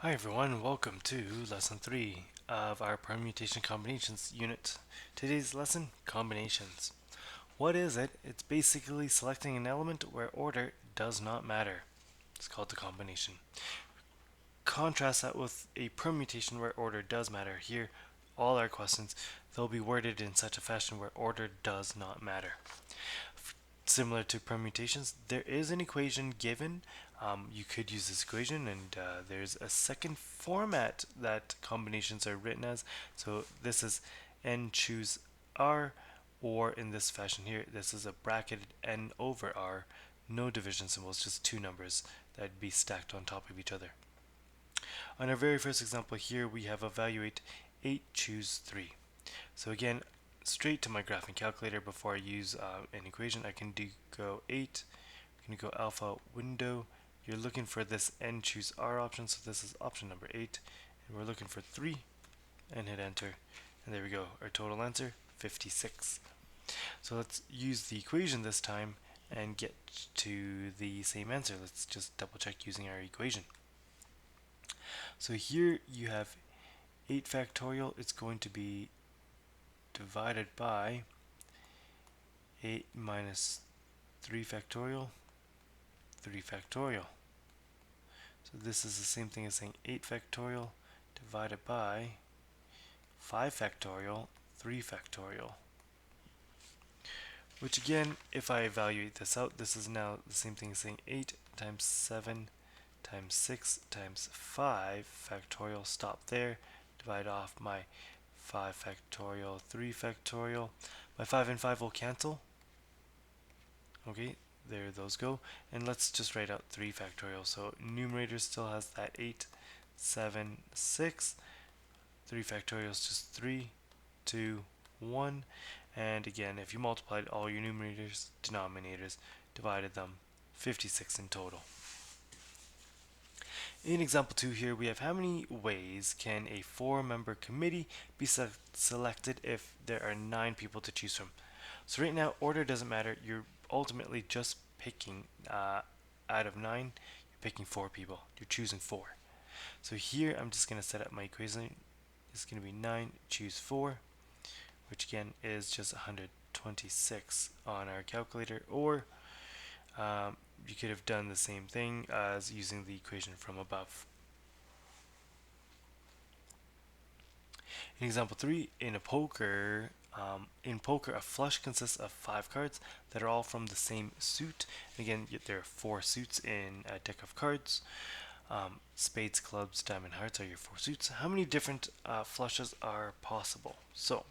Hi everyone, welcome to lesson 3 of our permutation combinations unit. Today's lesson, combinations. What is it? It's basically selecting an element where order does not matter. It's called the combination. Contrast that with a permutation where order does matter. Here, all our questions, they'll be worded in such a fashion where order does not matter. Similar to permutations, there is an equation given. You could use this equation, and there's a second format that combinations are written as. So this is n choose r, or in this fashion here, this is a bracketed n over r, no division symbols, just two numbers that'd be stacked on top of each other. On our very first example here, we have evaluate 8 choose 3. So again, straight to my graphing calculator before I use an equation. I can go 8, I can go alpha window. You're looking for this n choose r option, so this is option number 8, and we're looking for 3, and hit enter, and there we go, our total answer 56. So let's use the equation this time and get to the same answer. Let's just double check using our equation. So here you have 8 factorial. It's going to be divided by 8 minus 3 factorial, 3 factorial. So this is the same thing as saying 8 factorial divided by 5 factorial, 3 factorial. Which again, if I evaluate this out, this is now the same thing as saying 8 times 7 times 6 times 5 factorial. Stop there. Divide off my 5 factorial, 3 factorial. My 5 and 5 will cancel. Okay, there those go. And let's just write out 3 factorial. So numerator still has that 8, 7, 6. 3 factorial is just 3, 2, 1. And again, if you multiplied all your numerators, denominators, divided them, 56 in total. In example 2 here, we have how many ways can a 4-member committee be selected if there are 9 people to choose from? So right now, order doesn't matter. You're ultimately just picking, out of 9, you're picking 4 people. You're choosing 4. So here, I'm just going to set up my equation. It's going to be 9, choose 4, which again is just 126 on our calculator, or you could have done the same thing as using the equation from above. In example 3, in poker, a flush consists of 5 cards that are all from the same suit. Again, there are 4 suits in a deck of cards. Spades, clubs, diamond, hearts are your 4 suits. How many different flushes are possible? So,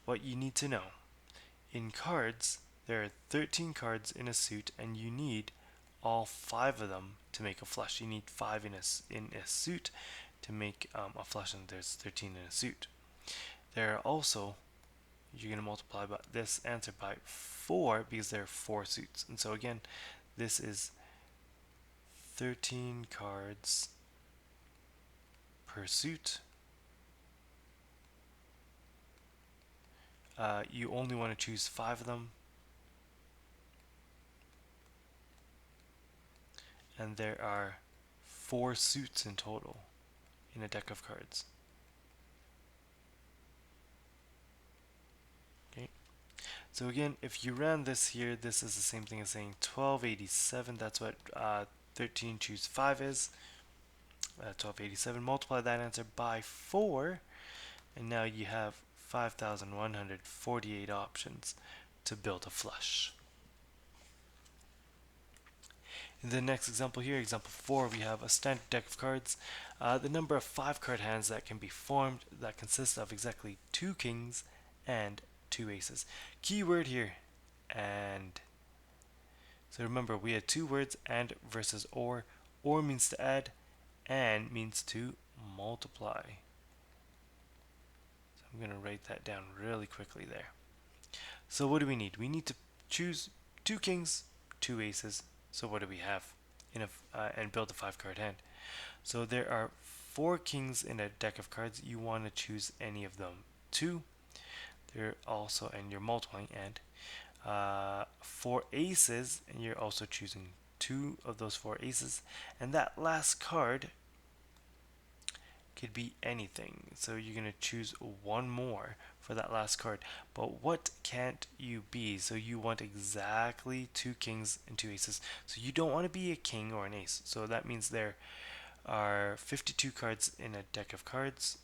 what you need to know, in cards, there are 13 cards in a suit, and you need all 5 of them to make a flush. You need 5 in a suit to make a flush, and there's 13 in a suit. There are also, you're going to multiply this answer by 4 because there are 4 suits. And so again, this is 13 cards per suit. You only want to choose 5 of them. And there are 4 suits in total in a deck of cards. Okay. So again, if you ran this here, this is the same thing as saying 1287. That's what 13 choose 5 is. 1287. Multiply that answer by 4, and now you have 5,148 options to build a flush. In the next example here, example 4, we have a standard deck of cards. The number of 5 card hands that can be formed that consists of exactly 2 kings and 2 aces. Keyword here, and. So remember, we had 2 words, and versus or. Or means to add, and means to multiply. So I'm going to write that down really quickly there. So what do we need? We need to choose 2 kings, 2 aces. So what do we have? And build a 5 card hand. So there are 4 kings in a deck of cards. You want to choose any of them. 2. There also, and you're multiplying, and 4 aces, and you're also choosing 2 of those 4 aces. And that last card could be anything. So you're going to choose one more for that last card. But what can't you be? So you want exactly two kings and two aces. So you don't want to be a king or an ace. So that means there are 52 cards in a deck of cards.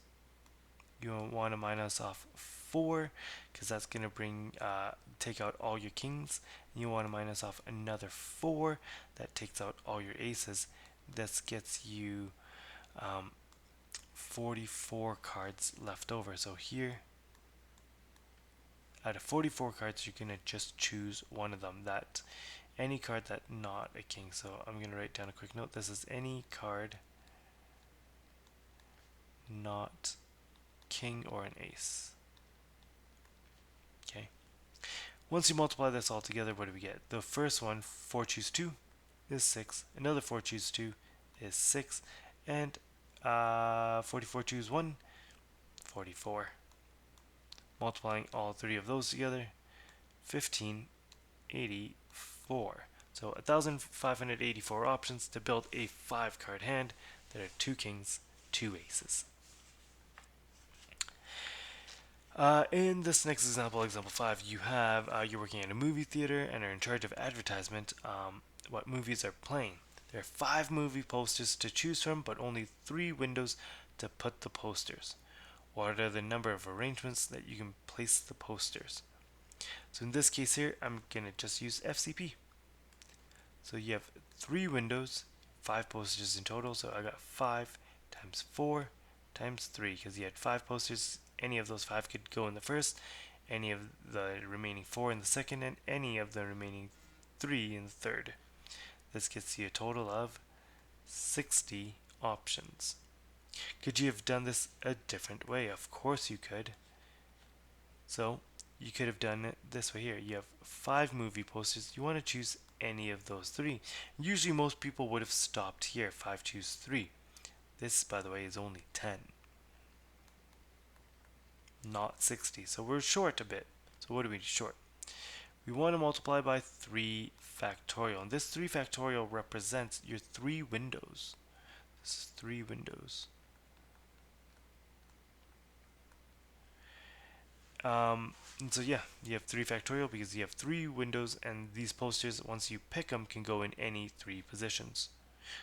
You want to minus off 4 because that's going to take out all your kings. You want to minus off another 4 that takes out all your aces. This gets you 44 cards left over. So here, out of 44 cards, you're going to just choose one of them. That any card that not a king. So I'm going to write down a quick note. This is any card not king or an ace. Okay. Once you multiply this all together, what do we get? The first one, 4 choose 2, is 6. Another 4 choose 2 is 6. And 44 choose 1, 44. Multiplying all three of those together, 1584. So 1,584 options to build a 5-card hand that are 2 kings, 2 aces. In this next example, example 5, you have you're working at a movie theater and are in charge of advertisement. What movies are playing? There are 5 movie posters to choose from, but only 3 windows to put the posters. What are the number of arrangements that you can place the posters? So in this case here, I'm going to just use FCP. So you have 3 windows, 5 posters in total, so I got 5 times 4 times 3, because you had 5 posters. Any of those 5 could go in the first, any of the remaining 4 in the second, and any of the remaining 3 in the third. This gets you a total of 60 options. Could you have done this a different way? Of course you could. So you could have done it this way here. You have 5 movie posters. You want to choose any of those 3. Usually most people would have stopped here. 5 choose 3. This, by the way, is only 10. Not 60. So we're short a bit. So what are we short? We want to multiply by 3 factorial. And this 3 factorial represents your 3 windows. This is 3 windows. And so yeah, you have 3 factorial because you have 3 windows, and these posters, once you pick them, can go in any 3 positions.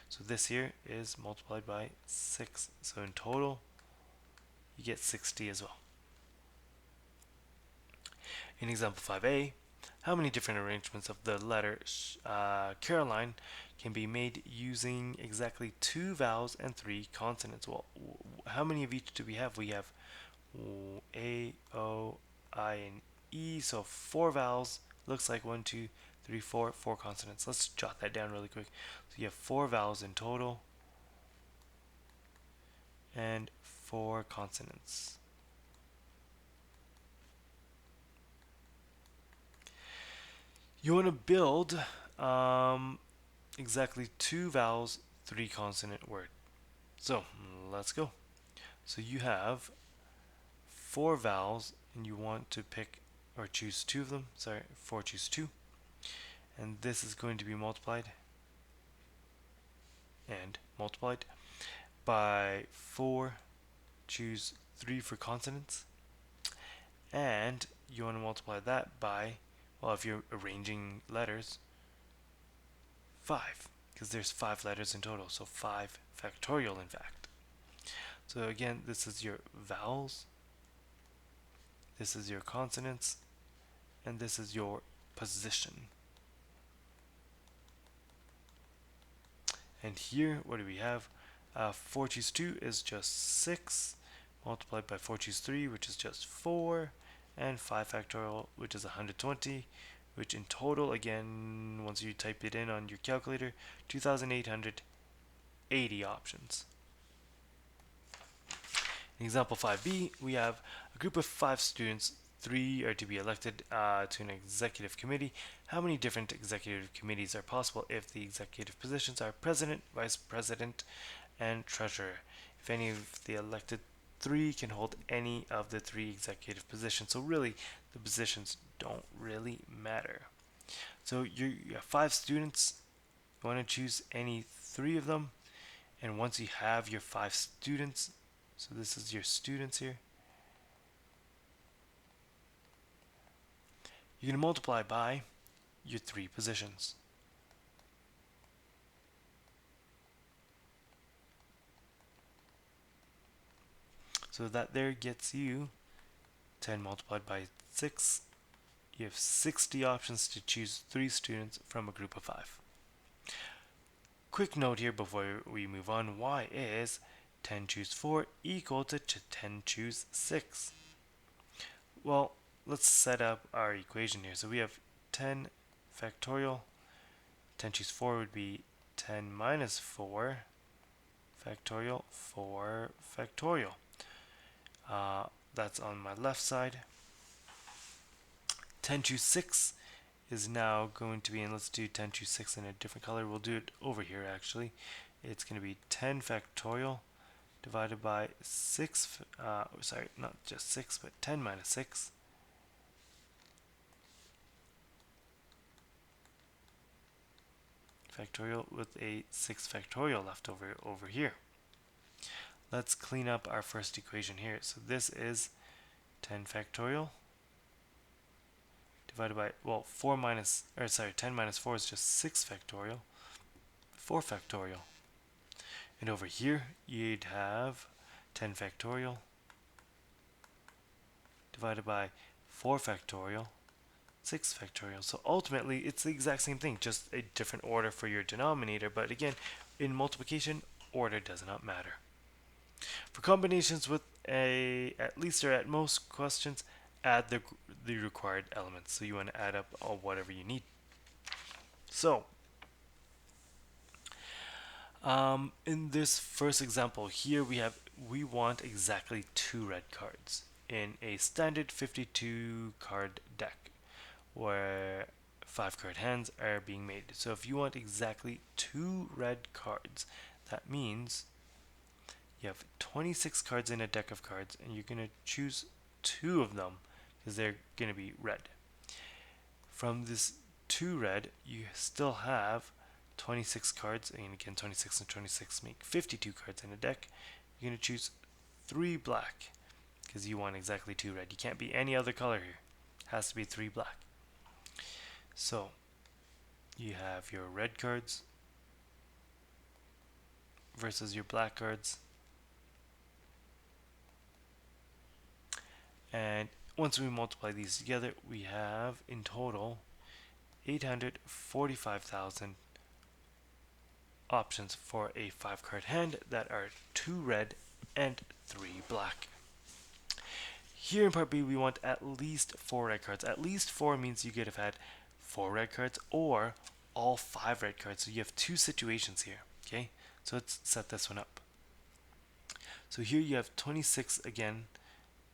So this here is multiplied by 6. So in total, you get 60 as well. In example 5a, how many different arrangements of the letter Caroline can be made using exactly 2 vowels and 3 consonants? Well, how many of each do we have? We have A, O, I, and E, so 4 vowels. Looks like 1, 2, 3, 4, 4 consonants. Let's jot that down really quick. So you have 4 vowels in total and 4 consonants. You want to build exactly 2 vowels, 3 consonant word. So let's go. So you have 4 vowels and you want to pick or choose 2 of them. Sorry, 4 choose 2. And this is going to be multiplied by 4 choose 3 for consonants, and you want to multiply that by, well, if you're arranging letters, 5, because there's 5 letters in total, so 5 factorial in fact. So again, this is your vowels, this is your consonants, and this is your position. And here, what do we have? 4 choose 2 is just 6, multiplied by 4 choose 3, which is just 4, and 5 factorial, which is 120, which in total, again, once you type it in on your calculator, 2,880 options. In example 5b, we have a group of 5 students. 3 are to be elected to an executive committee. How many different executive committees are possible if the executive positions are president, vice president, and treasurer? If any of the elected 3 can hold any of the 3 executive positions. So really, the positions don't really matter. So you have 5 students. You want to choose any 3 of them. And once you have your 5 students, So this is your students here. You're going to multiply by your 3 positions. So that there gets you 10 multiplied by 6. You have 60 options to choose 3 students from a group of 5. Quick note here before we move on, why is 10 choose 4 equal to 10 choose 6? Well, let's set up our equation here. So we have 10 factorial. 10 choose 4 would be 10 minus 4 factorial 4 factorial. That's on my left side. 10 choose 6 is now going to be, and let's do 10 choose 6 in a different color. We'll do it over here actually. It's going to be 10 factorial divided by 6, sorry, not just 6, but 10 minus 6. Factorial with a 6 factorial left over here. Let's clean up our first equation here. So this is 10 factorial divided by, well, 10 minus 4 is just 6 factorial, 4 factorial. And over here, you'd have 10 factorial divided by 4 factorial, 6 factorial. So ultimately, it's the exact same thing, just a different order for your denominator. But again, in multiplication, order does not matter. For combinations with at least or at most questions, add the required elements. So you want to add up all whatever you need. So in this first example here, we want exactly 2 red cards in a standard 52 card deck where 5 card hands are being made. So if you want exactly 2 red cards, that means you have 26 cards in a deck of cards, and you're going to choose 2 of them because they're going to be red. From this 2 red, you still have 26 cards, and again 26 and 26 make 52 cards in a deck. You're going to choose 3 black because you want exactly 2 red. You can't be any other color here. It has to be 3 black. So you have your red cards versus your black cards. And once we multiply these together, we have in total 845,000 options for a 5 card hand that are 2 red and 3 black. Here in part B, we want at least 4 red cards. At least 4 means you could have had 4 red cards or all 5 red cards. So you have 2 situations here. Okay, so let's set this one up. So here you have 26 again.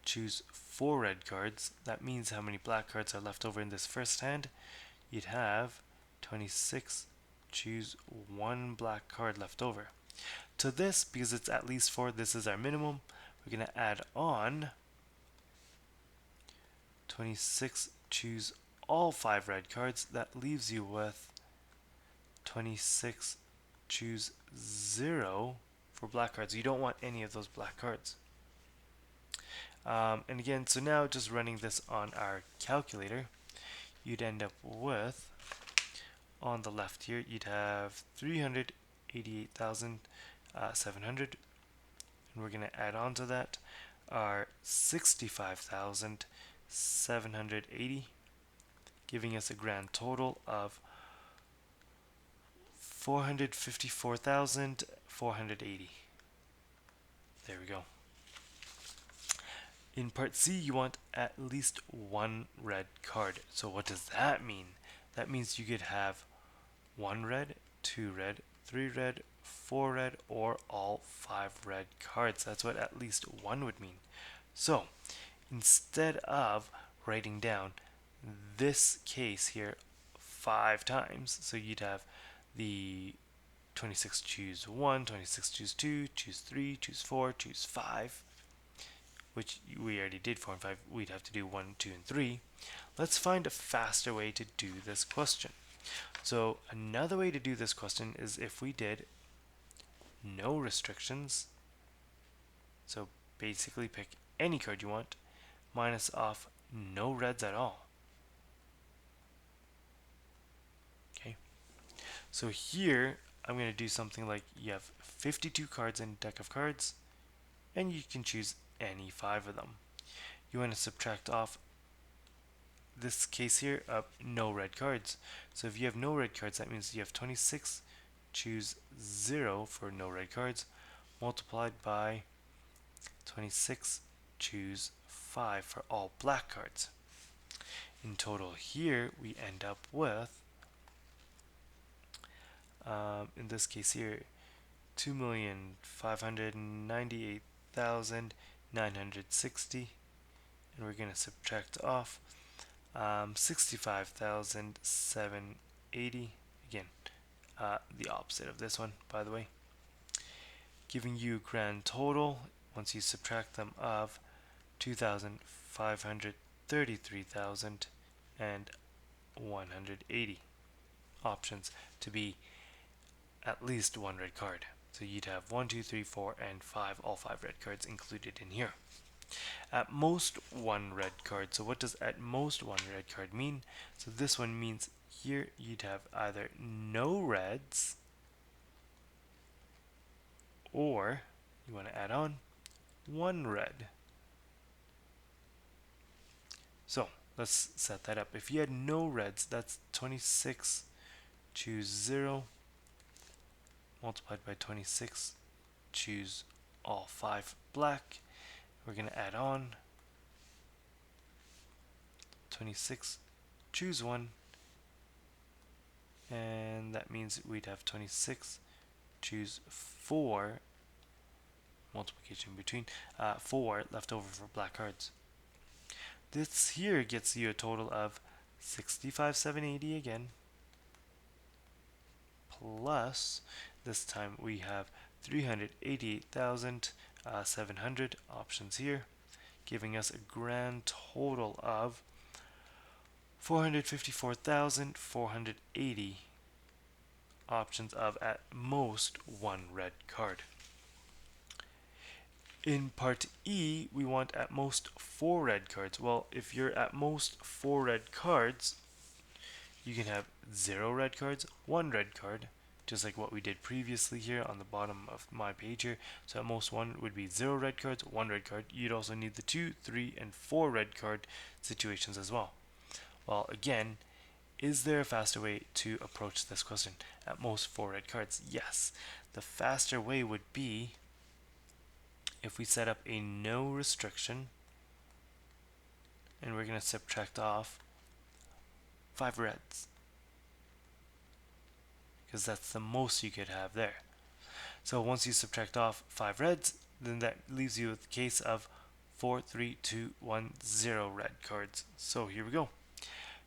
Choose 4 red cards. That means how many black cards are left over in this first hand. You'd have 26. Choose 1 black card left over. To this, because it's at least 4, this is our minimum. We're going to add on 26. Choose all 5 red cards. That leaves you with 26. Choose 0 for black cards. You don't want any of those black cards. And again, so now just running this on our calculator, you'd end up with, on the left here, you'd have 388,700. And we're going to add on to that our 65,780, giving us a grand total of 454,480. There we go. In part C, you want at least 1 red card. So what does that mean? That means you could have 1 red, 2 red, 3 red, 4 red, or all 5 red cards. That's what at least 1 would mean. So instead of writing down this case here 5 times, so you'd have the 26 choose 1, 26 choose 2, choose 3, choose 4, choose 5, which we already did 4 and 5, we'd have to do 1, 2, and 3. Let's find a faster way to do this question. So another way to do this question is if we did no restrictions. So basically pick any card you want, minus off no reds at all. Okay, so here I'm going to do something like you have 52 cards in a deck of cards, and you can choose any 5 of them. You want to subtract off this case here of no red cards. So if you have no red cards, that means you have 26, choose 0 for no red cards, multiplied by 26, choose 5 for all black cards. In total here, we end up with, in this case here, 2,598,960, and we're going to subtract off 65,780. Again, the opposite of this one, by the way, giving you grand total once you subtract them of 2,533,180 options to be at least one red card. So you'd have 1, 2, 3, 4, and 5, all 5 red cards included in here. At most one red card. So what does at most one red card mean? So this one means here you'd have either no reds, or you want to add on one red. So let's set that up. If you had no reds, that's 26, choose 0, multiplied by 26, choose all 5 black. We're going to add on 26, choose 1, and that means we'd have 26, choose 4, multiplication between 4 left over for black cards. This here gets you a total of 65,780 again, plus this time we have 388,700 options here, giving us a grand total of 454,480 options of at most one red card. In part E, we want at most 4 red cards. Well, if you're at most 4 red cards, you can have 0 red cards, 1 red card, just like what we did previously here on the bottom of my page here. So at most 1 would be 0 red cards, 1 red card. You'd also need the 2, 3, and 4 red card situations as well. Well, again, is there a faster way to approach this question? At most 4 red cards? Yes. The faster way would be if we set up a no restriction, and we're going to subtract off 5 reds, because that's the most you could have there. So once you subtract off 5 reds, then that leaves you with the case of 4, 3, 2, 1, 0 red cards. So here we go.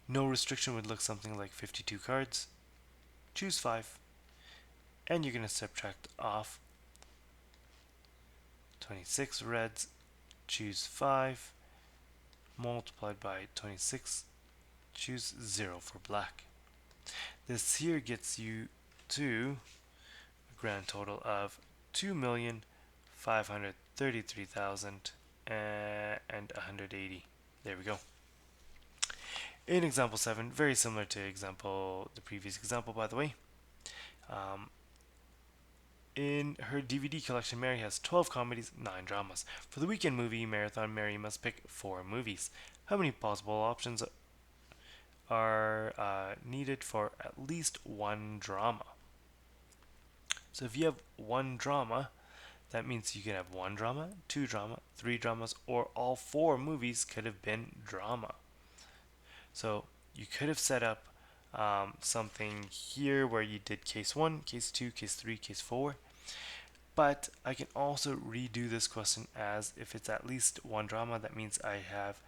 No restriction would look something like 52 cards. Choose 5, and you're going to subtract off 26 reds, choose 5, multiplied by 26, choose 0 for black. This here gets you to a grand total of 2,533,180. There we go. In example 7, very similar to the previous example, by the way. In her DVD collection, Mary has 12 comedies, 9 dramas. For the weekend movie marathon, Mary must pick 4 movies. How many possible options are needed for at least one drama? So if you have one drama, that means you can have one drama, 2 drama, 3 dramas, or all 4 movies could have been drama. So you could have set up something here where you did case 1, case 2, case 3, case 4. But I can also redo this question as if it's at least one drama, that means I have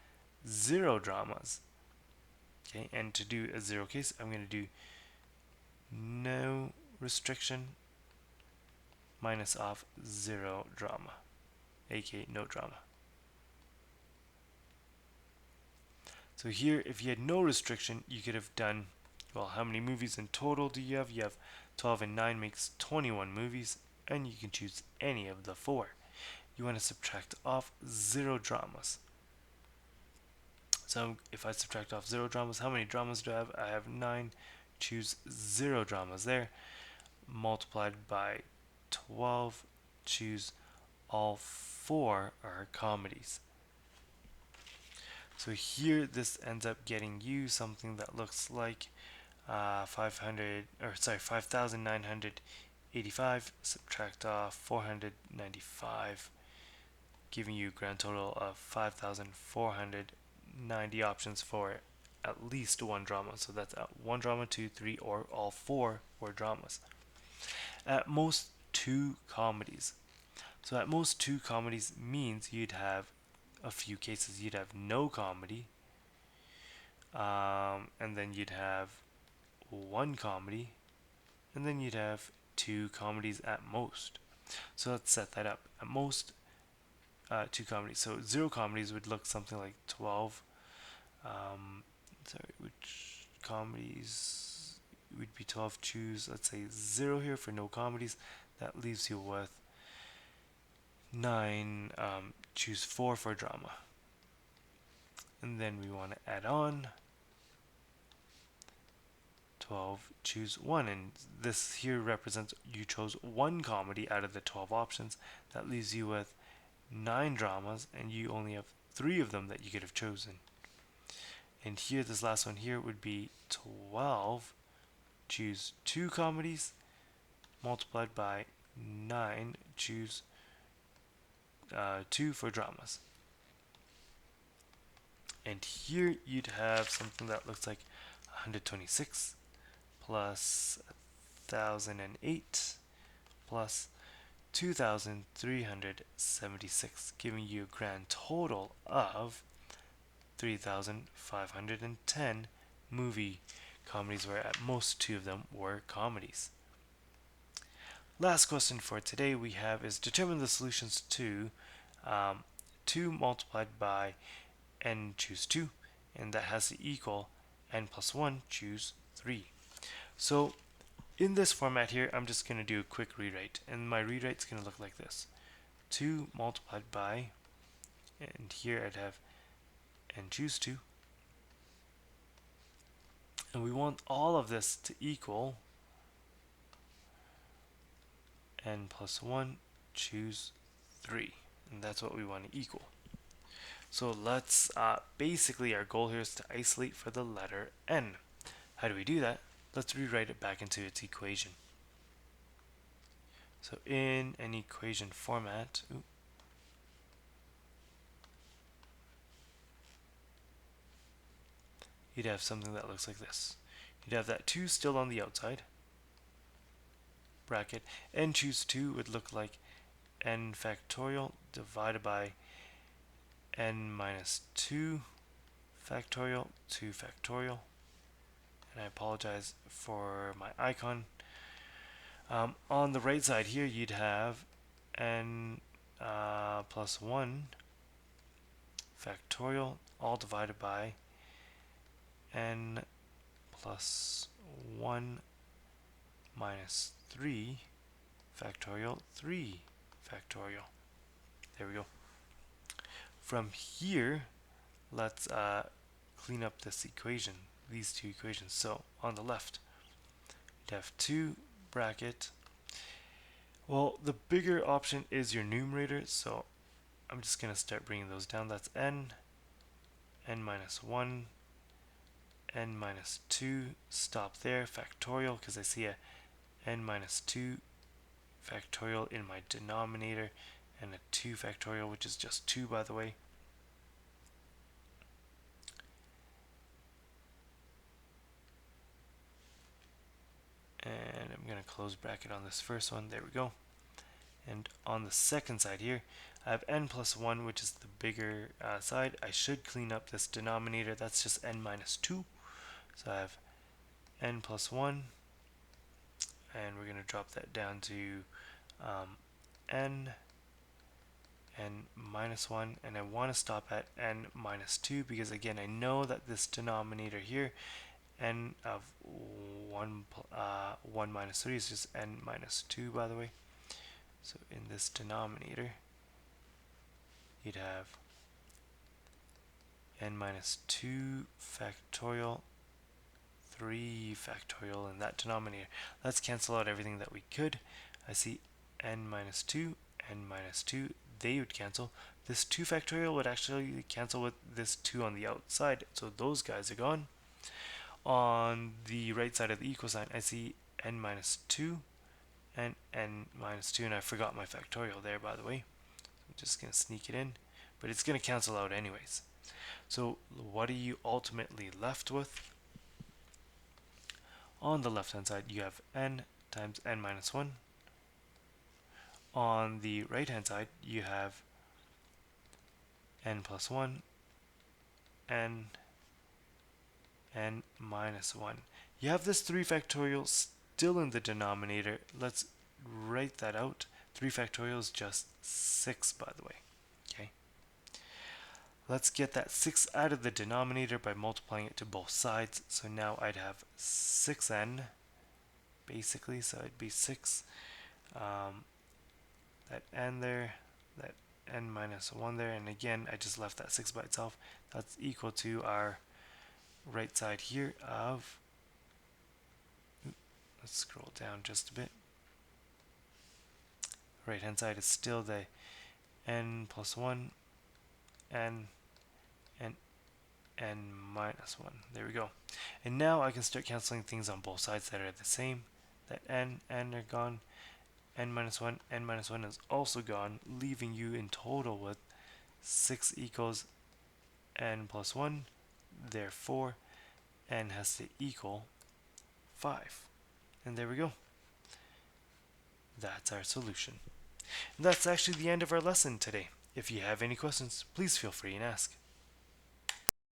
0 dramas. Okay, and to do a 0 case, I'm going to do no restriction minus off 0 drama, aka no drama. So here, if you had no restriction, you could have done, well, how many movies in total do you have? You have 12 and 9 makes 21 movies, and you can choose any of the 4. you want to subtract off 0 dramas. So if I subtract off 0 dramas, how many dramas do I have? I have 9. Choose 0 dramas there. Multiplied by 12. Choose all 4 are comedies. So here this ends up getting you something that looks like 5,985. Subtract off 495, giving you a grand total of 5,490 options for at least one drama. So that's one drama, two, three, or all 4 were dramas. At most 2 comedies. So at most 2 comedies means you'd have a few cases. You'd have no comedy, and then you'd have 1 comedy, and then you'd have 2 comedies at most. So let's set that up. At most 2 comedies. So 0 comedies would look something like 12. Sorry, which comedies would be 12? Choose, let's say 0 here for no comedies. That leaves you with 9. Choose 4 for drama. And then we want to add on 12, choose 1, and this here represents you chose 1 comedy out of the 12 options. That leaves you with 9 dramas, and you only have 3 of them that you could have chosen. And here, this last one here would be 12, choose 2 comedies, multiplied by 9, choose 2 for dramas. And here you'd have something that looks like 126 plus 1,008 plus 2,376, giving you a grand total of 3,510 movie comedies, where at most 2 of them were comedies. Last question for today we have is determine the solutions to 2 multiplied by n, choose 2, and that has to equal n plus 1, choose 3. So in this format here, I'm just going to do a quick rewrite, and my rewrite's going to look like this. 2 multiplied by, and here I'd have n choose 2, and we want all of this to equal n plus 1, choose 3, and that's what we want to equal. So let's, basically our goal here is to isolate for the letter n. How do we do that? Let's rewrite it back into its equation. So in an equation format, you'd have something that looks like this. You'd have that 2 still on the outside, bracket, n choose 2 would look like n factorial divided by n minus 2 factorial, 2 factorial, and I apologize for my icon. On the right side here you'd have n plus 1 factorial, all divided by n plus 1 minus 3 factorial, 3 factorial. There we go. From here, let's clean up this equation, these 2 equations. So on the left, you'd have 2 bracket. Well, the bigger option is your numerator, so I'm just going to start bringing those down. That's n minus 1, n minus 2, stop there, factorial, because I see a n minus 2 factorial in my denominator, and a 2 factorial, which is just 2 by the way. And I'm going to close bracket on this first one. There we go. And on the second side here, I have n plus 1, which is the bigger side. I should clean up this denominator. That's just n minus 2. So I have n plus 1, and we're going to drop that down to n minus 1, and I want to stop at n minus 2 because again I know that this denominator here, n of 1 minus 3 is just n minus 2 by the way. So in this denominator you'd have n minus 2 factorial 3 factorial in that denominator. Let's cancel out everything that we could. I see n minus 2, n minus 2, they would cancel. This 2 factorial would actually cancel with this 2 on the outside, so those guys are gone. On the right side of the equal sign, I see n minus 2 and n minus 2, and I forgot my factorial there, by the way. I'm just going to sneak it in, but it's going to cancel out anyways. So what are you ultimately left with? On the left hand side, you have n times n minus 1. On the right hand side, you have n plus 1 and n minus 1. You have this 3 factorial still in the denominator. Let's write that out. 3 factorial is just 6, by the way. Okay. Let's get that 6 out of the denominator by multiplying it to both sides. So now I'd have 6n, basically, so it'd be 6. That n there, that n minus 1 there, and again, I just left that 6 by itself. That's equal to our right side here of, let's scroll down just a bit. Right hand side is still the n plus 1 and n minus 1. There we go. And now I can start canceling things on both sides that are the same. That n are gone. N minus 1, n minus 1 is also gone, leaving you in total with 6 equals n plus 1. Therefore, n has to equal 5. And there we go. That's our solution. And that's actually the end of our lesson today. If you have any questions, please feel free and ask.